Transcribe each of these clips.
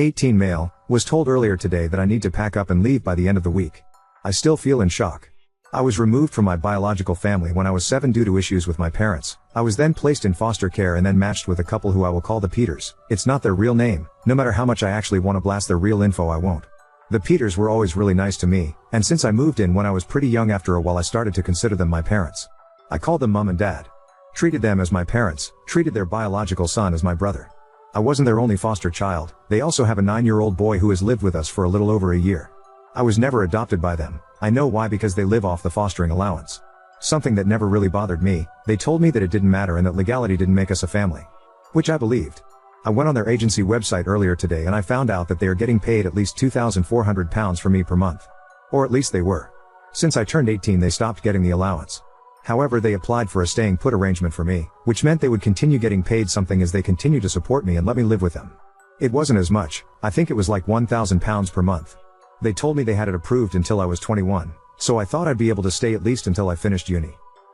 18 male, was told earlier today that I need to pack up and leave by the end of the week. I still feel in shock. I was removed from my biological family when I was 7 due to issues with my parents. I was then placed in foster care and then matched with a couple who I will call the Peters. It's not their real name. No matter how much I actually want to blast their real info, I won't. The Peters were always really nice to me, and since I moved in when I was pretty young, after a while I started to consider them my parents. I called them mom and dad. Treated them as my parents, treated their biological son as my brother. I wasn't their only foster child. They also have a 9-year-old boy who has lived with us for a little over a year. I was never adopted by them. I know why, because they live off the fostering allowance. Something that never really bothered me. They told me that it didn't matter and that legality didn't make us a family. Which I believed. I went on their agency website earlier today and I found out that they are getting paid at least £2,400 for me per month. Or at least they were. Since I turned 18 they stopped getting the allowance. However, they applied for a staying put arrangement for me, which meant they would continue getting paid something as they continue to support me and let me live with them. It wasn't as much. I think it was like £1,000 per month. They told me they had it approved until I was 21, so I thought I'd be able to stay at least until I finished uni.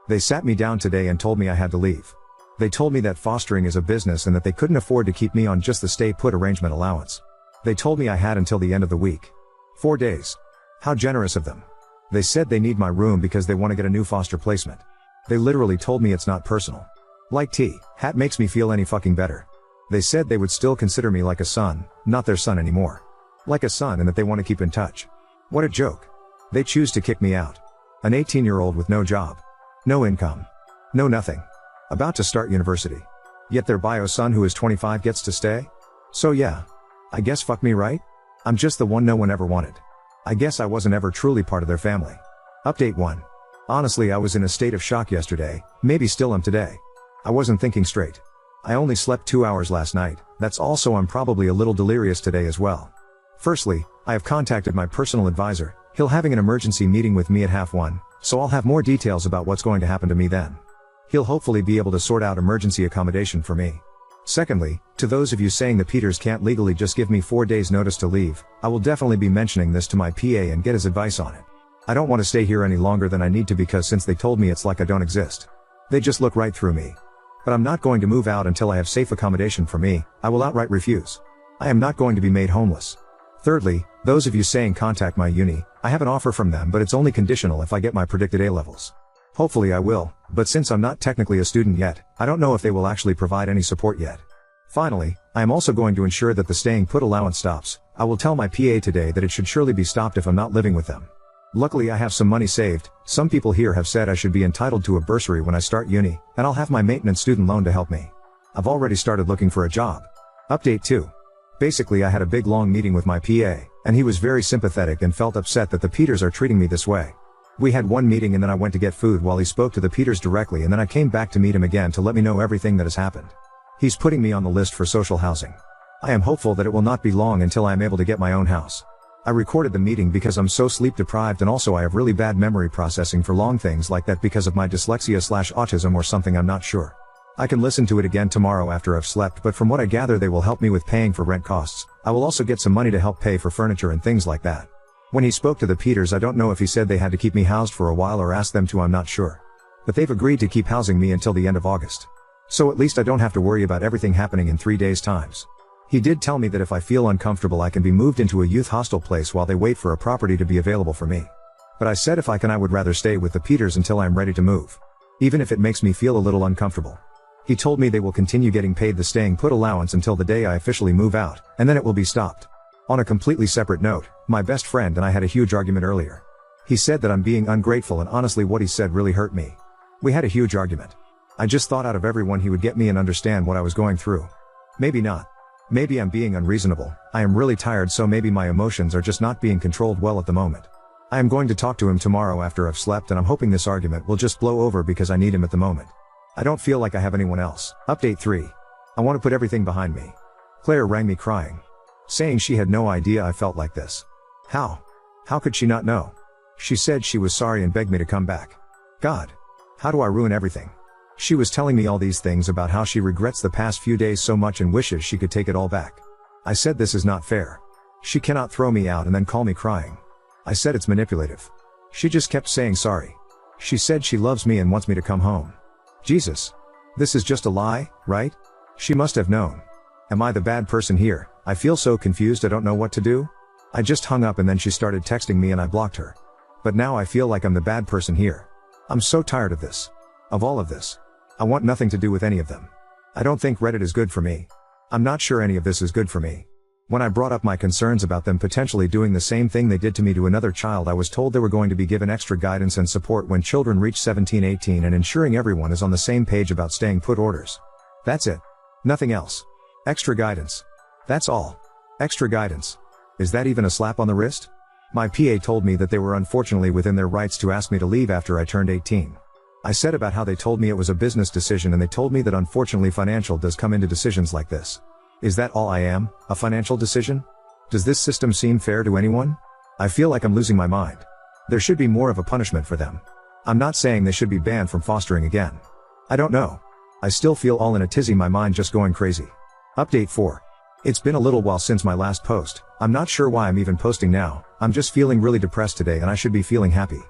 They sat me down today and told me I had to leave. They told me that fostering is a business and that they couldn't afford to keep me on just the stay put arrangement allowance. They told me I had until the end of the week. 4 days. How generous of them. They said they need my room because they want to get a new foster placement. They literally told me it's not personal. Like hat makes me feel any fucking better. They said they would still consider me like a son, not their son anymore. Like a son, and that they want to keep in touch. What a joke. They choose to kick me out. An 18-year-old with no job. No income. No nothing. About to start university. Yet their bio son who is 25 gets to stay? So yeah. I guess fuck me, right? I'm just the one no one ever wanted. I guess I wasn't ever truly part of their family. Update 1. Honestly, I was in a state of shock yesterday, maybe still am today. I wasn't thinking straight. I only slept 2 hours last night, that's also I'm probably a little delirious today as well. Firstly, I have contacted my personal advisor. He'll having an emergency meeting with me at 1:30, so I'll have more details about what's going to happen to me then. He'll hopefully be able to sort out emergency accommodation for me. Secondly, to those of you saying the Peters can't legally just give me 4 days notice to leave, I will definitely be mentioning this to my PA and get his advice on it. I don't want to stay here any longer than I need to, because since they told me it's like I don't exist. They just look right through me. But I'm not going to move out until I have safe accommodation for me. I will outright refuse. I am not going to be made homeless. Thirdly, those of you saying contact my uni, I have an offer from them, but it's only conditional if I get my predicted A levels. Hopefully I will, but since I'm not technically a student yet, I don't know if they will actually provide any support yet. Finally, I am also going to ensure that the staying put allowance stops. I will tell my PA today that it should surely be stopped if I'm not living with them. Luckily I have some money saved. Some people here have said I should be entitled to a bursary when I start uni, and I'll have my maintenance student loan to help me. I've already started looking for a job. Update 2. Basically I had a big long meeting with my PA, and he was very sympathetic and felt upset that the Peters are treating me this way. We had one meeting and then I went to get food while he spoke to the Peters directly, and then I came back to meet him again to let me know everything that has happened. He's putting me on the list for social housing. I am hopeful that it will not be long until I am able to get my own house. I recorded the meeting because I'm so sleep deprived, and also I have really bad memory processing for long things like that because of my dyslexia/autism or something, I'm not sure. I can listen to it again tomorrow after I've slept, but from what I gather they will help me with paying for rent costs. I will also get some money to help pay for furniture and things like that. When he spoke to the Peters, I don't know if he said they had to keep me housed for a while or asked them to, I'm not sure. But they've agreed to keep housing me until the end of August. So at least I don't have to worry about everything happening in 3 days' times. He did tell me that if I feel uncomfortable I can be moved into a youth hostel place while they wait for a property to be available for me. But I said if I can I would rather stay with the Peters until I am ready to move. Even if it makes me feel a little uncomfortable. He told me they will continue getting paid the staying put allowance until the day I officially move out, and then it will be stopped. On a completely separate note, my best friend and I had a huge argument earlier. He said that I'm being ungrateful, and honestly what he said really hurt me. We had a huge argument. I just thought out of everyone he would get me and understand what I was going through. Maybe not. Maybe I'm being unreasonable. I am really tired, so maybe my emotions are just not being controlled well at the moment. I am going to talk to him tomorrow after I've slept, and I'm hoping this argument will just blow over because I need him at the moment. I don't feel like I have anyone else. Update 3. I want to put everything behind me. Claire rang me crying. Saying she had no idea I felt like this. How? How could she not know? She said she was sorry and begged me to come back. God. How do I ruin everything? She was telling me all these things about how she regrets the past few days so much and wishes she could take it all back. I said this is not fair. She cannot throw me out and then call me crying. I said it's manipulative. She just kept saying sorry. She said she loves me and wants me to come home. Jesus. This is just a lie, right? She must have known. Am I the bad person here? I feel so confused, I don't know what to do. I just hung up and then she started texting me and I blocked her. But now I feel like I'm the bad person here. I'm so tired of this. Of all of this. I want nothing to do with any of them. I don't think Reddit is good for me. I'm not sure any of this is good for me. When I brought up my concerns about them potentially doing the same thing they did to me to another child, I was told they were going to be given extra guidance and support when children reach 17-18 and ensuring everyone is on the same page about staying put orders. That's it. Nothing else. Extra guidance. That's all. Extra guidance. Is that even a slap on the wrist? My PA told me that they were unfortunately within their rights to ask me to leave after I turned 18. I said about how they told me it was a business decision and they told me that unfortunately financial does come into decisions like this. Is that all I am, a financial decision? Does this system seem fair to anyone? I feel like I'm losing my mind. There should be more of a punishment for them. I'm not saying they should be banned from fostering again. I don't know. I still feel all in a tizzy, my mind just going crazy. Update 4. It's been a little while since my last post. I'm not sure why I'm even posting now. I'm just feeling really depressed today and I should be feeling happy.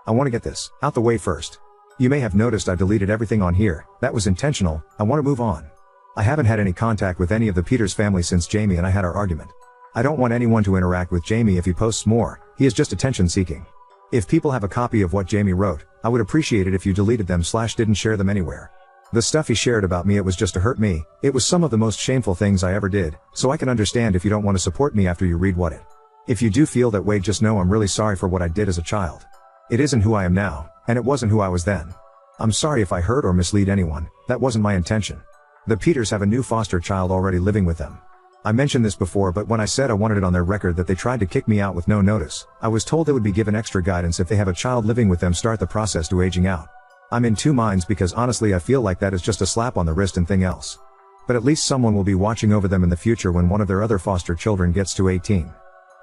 I want to get this out the way first. You may have noticed I deleted everything on here. That was intentional. I want to move on. I haven't had any contact with any of the Peters family since Jamie and I had our argument. I don't want anyone to interact with Jamie if he posts more. He is just attention seeking. If people have a copy of what Jamie wrote, I would appreciate it if you deleted them / didn't share them anywhere. The stuff he shared about me, it was just to hurt me. It was some of the most shameful things I ever did, so I can understand if you don't want to support me after you read what it. If you do feel that way, just know I'm really sorry for what I did as a child. It isn't who I am now, and it wasn't who I was then. I'm sorry if I hurt or mislead anyone. That wasn't my intention. The Peters have a new foster child already living with them. I mentioned this before, but when I said I wanted it on their record that they tried to kick me out with no notice, I was told they would be given extra guidance if they have a child living with them start the process to aging out. I'm in two minds because honestly I feel like that is just a slap on the wrist and thing else. But at least someone will be watching over them in the future when one of their other foster children gets to 18.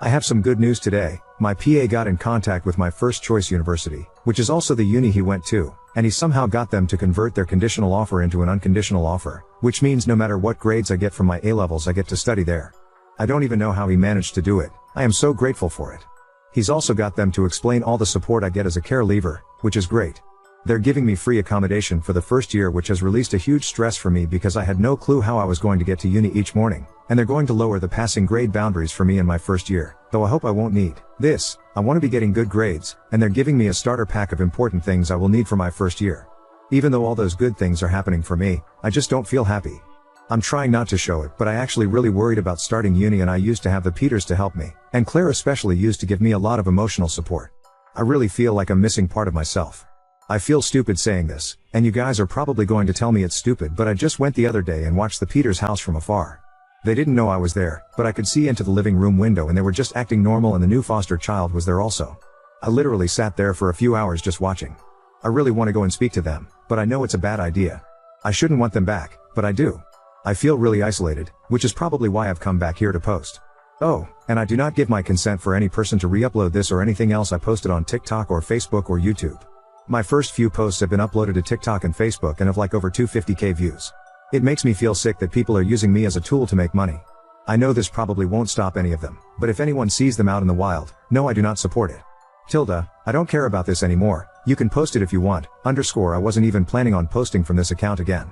I have some good news today. My PA got in contact with my first choice university, which is also the uni he went to, and he somehow got them to convert their conditional offer into an unconditional offer, which means no matter what grades I get from my A-levels I get to study there. I don't even know how he managed to do it. I am so grateful for it. He's also got them to explain all the support I get as a care leaver, which is great. They're giving me free accommodation for the first year, which has released a huge stress for me because I had no clue how I was going to get to uni each morning, and they're going to lower the passing grade boundaries for me in my first year, though I hope I won't need this. I want to be getting good grades, and they're giving me a starter pack of important things I will need for my first year. Even though all those good things are happening for me, I just don't feel happy. I'm trying not to show it, but I actually really worried about starting uni, and I used to have the Peters to help me, and Claire especially used to give me a lot of emotional support. I really feel like I'm missing part of myself. I feel stupid saying this, and you guys are probably going to tell me it's stupid, but I just went the other day and watched the Peters house from afar. They didn't know I was there, but I could see into the living room window and they were just acting normal, and the new foster child was there also. I literally sat there for a few hours just watching. I really want to go and speak to them, but I know it's a bad idea. I shouldn't want them back, but I do. I feel really isolated, which is probably why I've come back here to post. Oh, and I do not give my consent for any person to re-upload this or anything else I posted on TikTok or Facebook or YouTube. My first few posts have been uploaded to TikTok and Facebook and have like over 250k views. It makes me feel sick that people are using me as a tool to make money. I know this probably won't stop any of them, but if anyone sees them out in the wild, no, I do not support it. Tilda, I don't care about this anymore. You can post it if you want. _ I wasn't even planning on posting from this account again.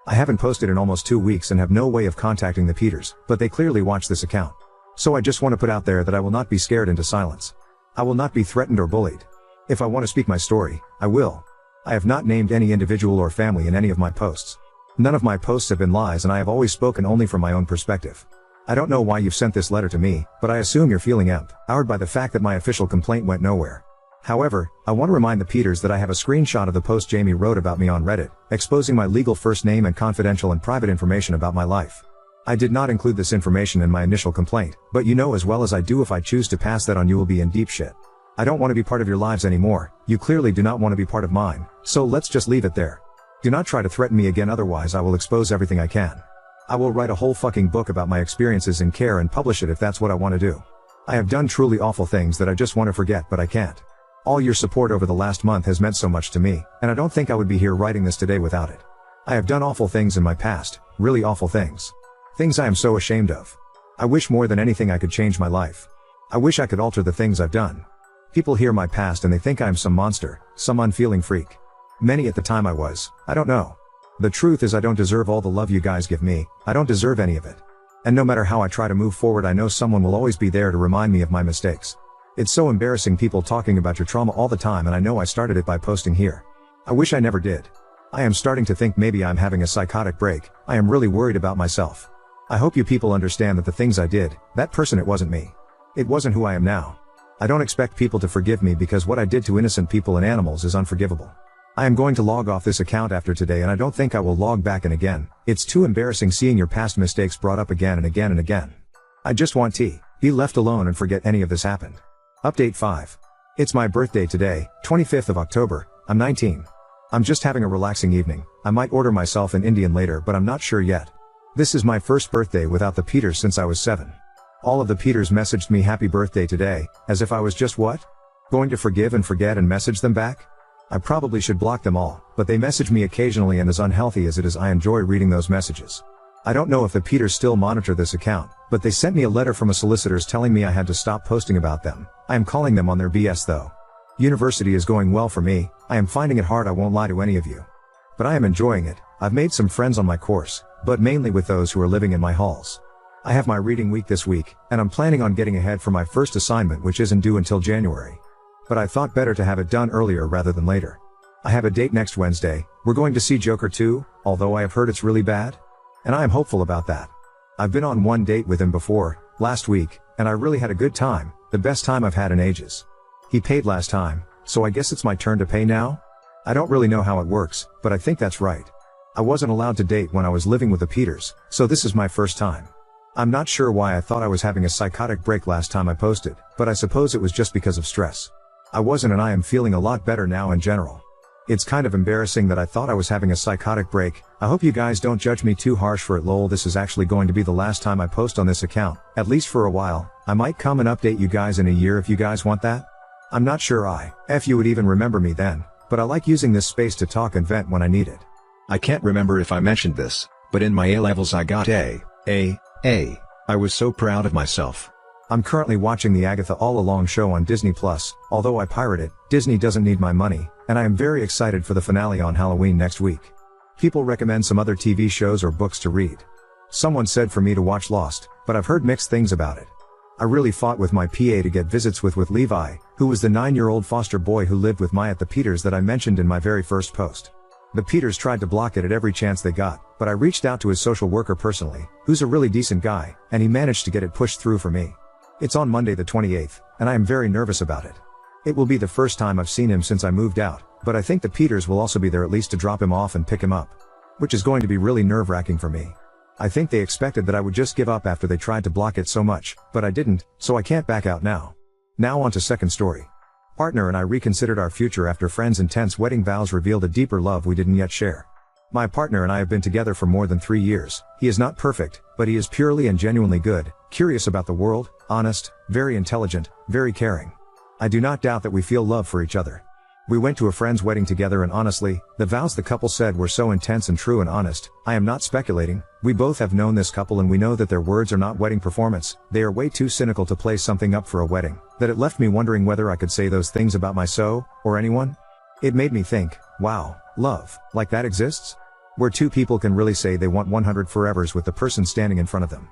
I haven't posted in almost 2 weeks and have no way of contacting the Peters, but they clearly watch this account. So I just want to put out there that I will not be scared into silence. I will not be threatened or bullied. If I want to speak my story, I will. I have not named any individual or family in any of my posts. None of my posts have been lies, and I have always spoken only from my own perspective. I don't know why you've sent this letter to me, but I assume you're feeling empowered by the fact that my official complaint went nowhere. However, I want to remind the Peters that I have a screenshot of the post Jamie wrote about me on Reddit, exposing my legal first name and confidential and private information about my life. I did not include this information in my initial complaint, but you know as well as I do if I choose to pass that on you will be in deep shit. I don't want to be part of your lives anymore. You clearly do not want to be part of mine, so let's just leave it there. Do not try to threaten me again, otherwise I will expose everything I can. I will write a whole fucking book about my experiences in care and publish it if that's what I want to do. I have done truly awful things that I just want to forget, but I can't. All your support over the last month has meant so much to me, and I don't think I would be here writing this today without it. I have done awful things in my past, really awful things. Things I am so ashamed of. I wish more than anything I could change my life. I wish I could alter the things I've done. People hear my past and they think I am some monster, some unfeeling freak. Many at the time I was, I don't know. The truth is I don't deserve all the love you guys give me. I don't deserve any of it. And no matter how I try to move forward, I know someone will always be there to remind me of my mistakes. It's so embarrassing people talking about your trauma all the time, and I know I started it by posting here. I wish I never did. I am starting to think maybe I'm having a psychotic break. I am really worried about myself. I hope you people understand that the things I did, that person, it wasn't me. It wasn't who I am now. I don't expect people to forgive me because what I did to innocent people and animals is unforgivable. I am going to log off this account after today, and I don't think I will log back in again. It's too embarrassing seeing your past mistakes brought up again and again and again. I just want to be left alone and forget any of this happened. Update 5. It's my birthday today, 25th of October. I'm 19. I'm just having a relaxing evening. I might order myself an Indian later, but I'm not sure yet. This is my first birthday without the Peters since I was 7. All of the Peters messaged me happy birthday today, as if I was just what? Going to forgive and forget and message them back? I probably should block them all, but they message me occasionally, and as unhealthy as it is, I enjoy reading those messages. I don't know if the Peters still monitor this account, but they sent me a letter from a solicitor's telling me I had to stop posting about them. I am calling them on their BS though. University is going well for me. I am finding it hard, I won't lie to any of you. But I am enjoying it. I've made some friends on my course, but mainly with those who are living in my halls. I have my reading week this week, and I'm planning on getting ahead for my first assignment, which isn't due until January. But I thought better to have it done earlier rather than later. I have a date next Wednesday. We're going to see Joker 2, although I have heard it's really bad. And I am hopeful about that. I've been on one date with him before, last week, and I really had a good time, the best time I've had in ages. He paid last time, so I guess it's my turn to pay now? I don't really know how it works, but I think that's right. I wasn't allowed to date when I was living with the Peters, so this is my first time. I'm not sure why I thought I was having a psychotic break last time I posted, but I suppose it was just because of stress. I wasn't, and I am feeling a lot better now in general. It's kind of embarrassing that I thought I was having a psychotic break. I hope you guys don't judge me too harsh for it. Lol, this is actually going to be the last time I post on this account, at least for a while. I might come and update you guys in a year if you guys want that. I'm not sure if you would even remember me then, but I like using this space to talk and vent when I need it. I can't remember if I mentioned this, but in my A-levels I got A. I was so proud of myself. I'm currently watching the Agatha All Along show on Disney+, although I pirate it. Disney doesn't need my money, and I am very excited for the finale on Halloween next week. People recommend some other TV shows or books to read. Someone said for me to watch Lost, but I've heard mixed things about it. I really fought with my PA to get visits with Levi, who was the 9-year-old foster boy who lived with my at the Peters that I mentioned in my very first post. The Peters tried to block it at every chance they got, but I reached out to his social worker personally, who's a really decent guy, and he managed to get it pushed through for me. It's on Monday the 28th, and I am very nervous about it. It will be the first time I've seen him since I moved out, but I think the Peters will also be there at least to drop him off and pick him up. Which is going to be really nerve-wracking for me. I think they expected that I would just give up after they tried to block it so much, but I didn't, so I can't back out now. Now on to second story. Partner and I reconsidered our future after friends' intense wedding vows revealed a deeper love we didn't yet share. My partner and I have been together for more than 3 years. He is not perfect, but he is purely and genuinely good, curious about the world, honest, very intelligent, very caring. I do not doubt that we feel love for each other. We went to a friend's wedding together, and honestly, the vows the couple said were so intense and true and honest. I am not speculating. We both have known this couple, and we know that their words are not wedding performance. They are way too cynical to play something up for a wedding, that it left me wondering whether I could say those things about myself, or anyone. It made me think, wow, love, like that exists? Where two people can really say they want 100 forevers with the person standing in front of them.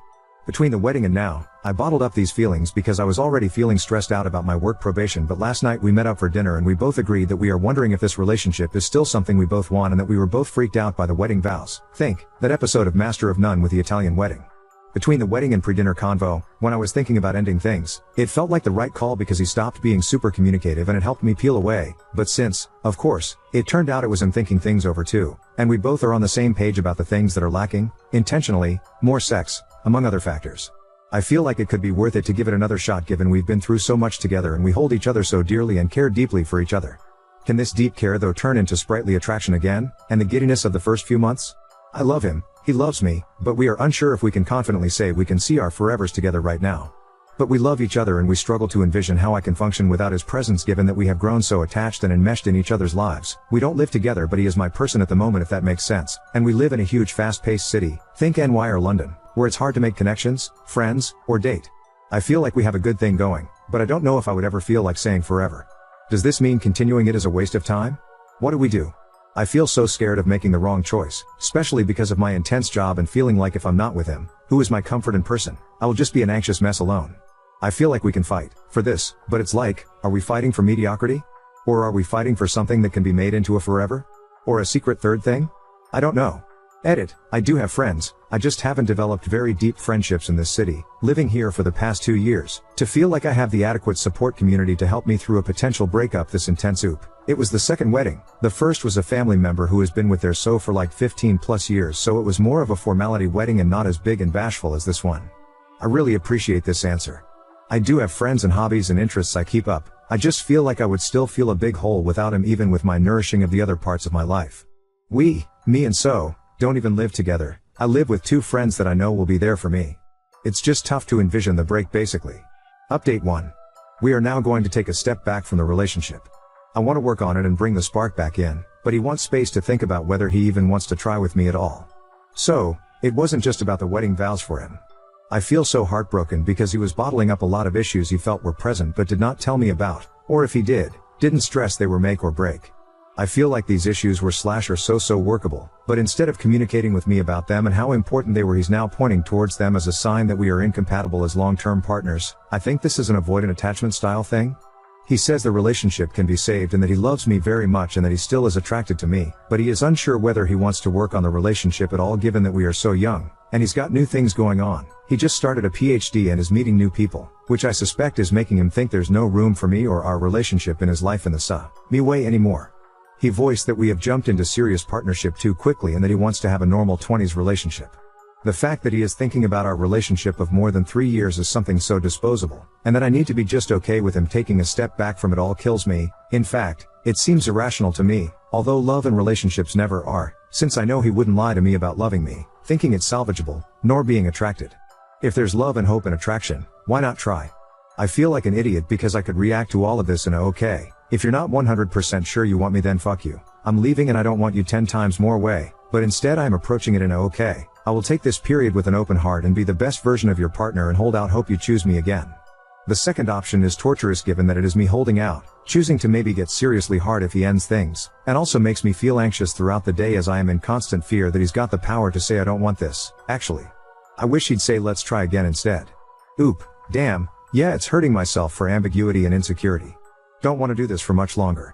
Between the wedding and now, I bottled up these feelings because I was already feeling stressed out about my work probation, but last night we met up for dinner and we both agreed that we are wondering if this relationship is still something we both want, and that we were both freaked out by the wedding vows. Think, that episode of Master of None with the Italian wedding. Between the wedding and pre-dinner convo, when I was thinking about ending things, it felt like the right call because he stopped being super communicative and it helped me peel away. But since, of course, it turned out it was him thinking things over too, and we both are on the same page about the things that are lacking, intentionally, more sex, among other factors. I feel like it could be worth it to give it another shot given we've been through so much together and we hold each other so dearly and care deeply for each other. Can this deep care though turn into sprightly attraction again, and the giddiness of the first few months? I love him, he loves me, but we are unsure if we can confidently say we can see our forevers together right now. But we love each other and we struggle to envision how I can function without his presence given that we have grown so attached and enmeshed in each other's lives. We don't live together, but he is my person at the moment, if that makes sense, and we live in a huge fast-paced city, think NY or London, where it's hard to make connections, friends, or date. I feel like we have a good thing going, but I don't know if I would ever feel like saying forever. Does this mean continuing it is a waste of time? What do we do? I feel so scared of making the wrong choice, especially because of my intense job and feeling like if I'm not with him, who is my comfort and person, I will just be an anxious mess alone. I feel like we can fight for this, but it's like, are we fighting for mediocrity? Or are we fighting for something that can be made into a forever? Or a secret third thing? I don't know. Edit, I do have friends, I just haven't developed very deep friendships in this city, living here for the past 2 years, to feel like I have the adequate support community to help me through a potential breakup this intense. It was the second wedding. The first was a family member who has been with their so for like 15 plus years, so it was more of a formality wedding and not as big and bashful as this one. I really appreciate this answer. I do have friends and hobbies and interests I keep up, I just feel like I would still feel a big hole without him even with my nourishing of the other parts of my life. Me and so, don't even live together, I live with 2 friends that I know will be there for me. It's just tough to envision the break basically. Update 1. We are now going to take a step back from the relationship. I want to work on it and bring the spark back in, but he wants space to think about whether he even wants to try with me at all. So, it wasn't just about the wedding vows for him. I feel so heartbroken because he was bottling up a lot of issues he felt were present but did not tell me about, or if he didn't stress they were make or break. I feel like these issues were / are so workable, but instead of communicating with me about them and how important they were, he's now pointing towards them as a sign that we are incompatible as long-term partners. I think this is an avoidant attachment style thing. He says the relationship can be saved and that he loves me very much and that he still is attracted to me, but he is unsure whether he wants to work on the relationship at all given that we are so young, and he's got new things going on. He just started a PhD and is meeting new people, which I suspect is making him think there's no room for me or our relationship in his life in the me way anymore. He voiced that we have jumped into serious partnership too quickly and that he wants to have a normal 20s relationship. The fact that he is thinking about our relationship of more than 3 years is something so disposable, and that I need to be just okay with him taking a step back from it all kills me. In fact, it seems irrational to me, although love and relationships never are, since I know he wouldn't lie to me about loving me, thinking it's salvageable, nor being attracted. If there's love and hope and attraction, why not try? I feel like an idiot because I could react to all of this in a okay, if you're not 100% sure you want me then fuck you, I'm leaving and I don't want you 10 times more way, but instead I'm approaching it in a okay, I will take this period with an open heart and be the best version of your partner and hold out hope you choose me again. The second option is torturous given that it is me holding out, choosing to maybe get seriously hard if he ends things, and also makes me feel anxious throughout the day as I am in constant fear that he's got the power to say I don't want this. Actually, I wish he'd say let's try again instead. Damn, yeah, it's hurting myself for ambiguity and insecurity. Don't want to do this for much longer.